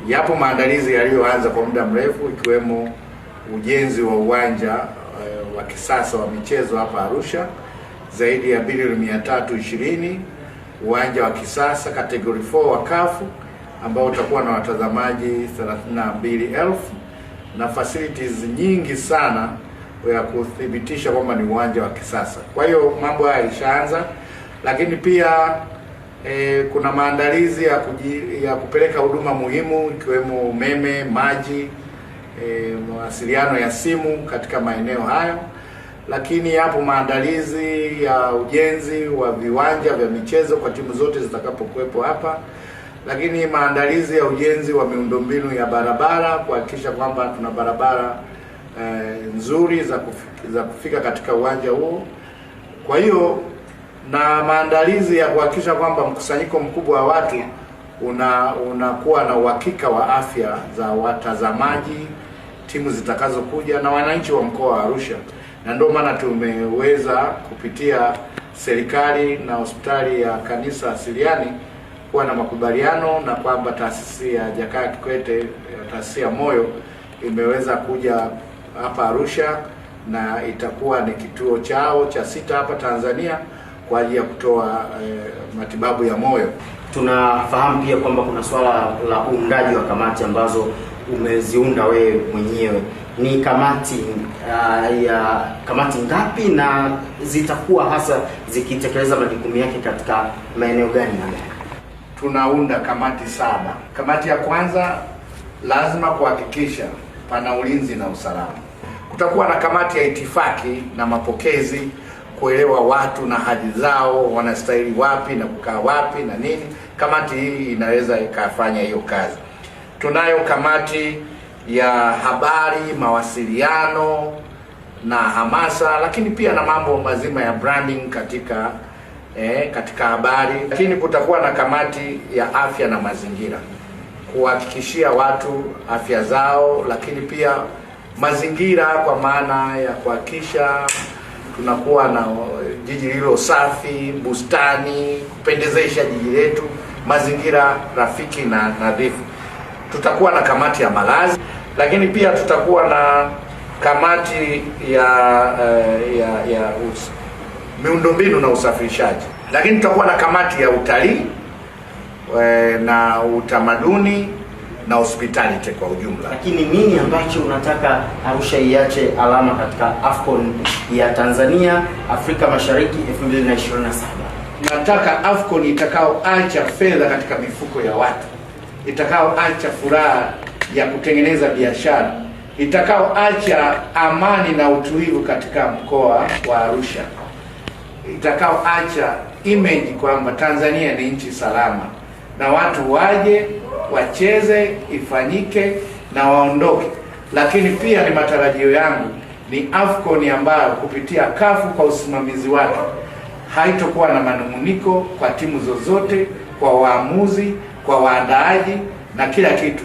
Yapo maandalizi yaliyoanza kwa muda mrefu, ikiwemo ujenzi wa uwanja wa kisasa wa michezo hapa Arusha zaidi ya bilioni 320, uwanja wa kisasa category 4 wa CAF ambao utakuwa na watazamaji 32,000 na facilities nyingi sana ya kuthibitisha kwamba ni uwanja wa kisasa. Kwa hiyo mambo haya yalishaanza, lakini pia kuna maandalizi ya kupeleka huduma muhimu ikiwemo umeme, maji, mawasiliano ya simu katika maeneo hayo. Lakini hapo maandalizi ya ujenzi wa viwanja vya michezo kwa timu zote zitakapokuwepo hapa, lakini maandalizi ya ujenzi wa miundombinu ya barabara kuhakikisha kwamba tuna barabara nzuri za kufika katika uwanja huo. Kwa hiyo na maandalizi ya kuhakikisha kwamba mkusanyiko mkubwa wa watu unakuwa na uhakika wa afya za watazamaji, timu zitakazokuja na wananchi wa mkoa wa Arusha. Na ndio maana tumeweza kupitia serikali na hospitali ya Kanisa Asiliani kuwa na makubaliano na kwamba taasisi ya Jakaya Kikwete, taasisi ya moyo, imeweza kuja hapa Arusha na itakuwa ni kituo chao cha 6 hapa Tanzania kwa ajili ya kutoa matibabu ya moyo. Tunafahamu pia kwamba kuna swala la uundaji wa kamati ambazo umeziunda wewe mwenyewe. Ni kamati ngapi na zitakuwa hasa zikitekeleza majukumu yake katika maeneo gani na gani? Tunaunda kamati 7. Kamati ya kwanza lazima kuhakikisha pana ulinzi na usalama. Kutakuwa na kamati ya itifaki na mapokezi, kuelewa watu na hadhi zao, wanastahili wapi na kukaa wapi na nini. Kamati hii inaweza ikafanya hiyo kazi. Tunayo kamati ya habari, mawasiliano na hamasa, lakini pia na mambo mazima ya branding katika habari. Lakini kutakuwa na kamati ya afya na mazingira, kuhakikishia watu afya zao, lakini pia mazingira, kwa maana ya kuhakikisha tunakuwa na jiji lilo safi, bustani, kupendezesha jiji letu, mazingira rafiki na nadhifu. Tutakuwa na kamati ya malazi, lakini pia tutakuwa na kamati ya miundombinu na usafirishaji, lakini tutakuwa na kamati ya utalii na utamaduni na hospitality kwa ujumla. Lakini nini ambacho unataka Arusha iache alama katika AFCON ya Tanzania Afrika Mashariki 2027? Nataka AFCON itakaoacha fedha katika mifuko ya watu, itakaoacha furaha ya kutengeneza biashara, itakaoacha amani na utulivu katika mkoa wa Arusha, itakaoacha image kwamba Tanzania ni nchi salama na watu waje wacheze, ifanyike na waondoke. Lakini pia ni matarajio yangu ni AFCON ambayo kupitia CAF kwa usimamizi wake haitokuwa na manunguniko kwa timu zozote, kwa waamuzi, kwa waandaaji na kila kitu.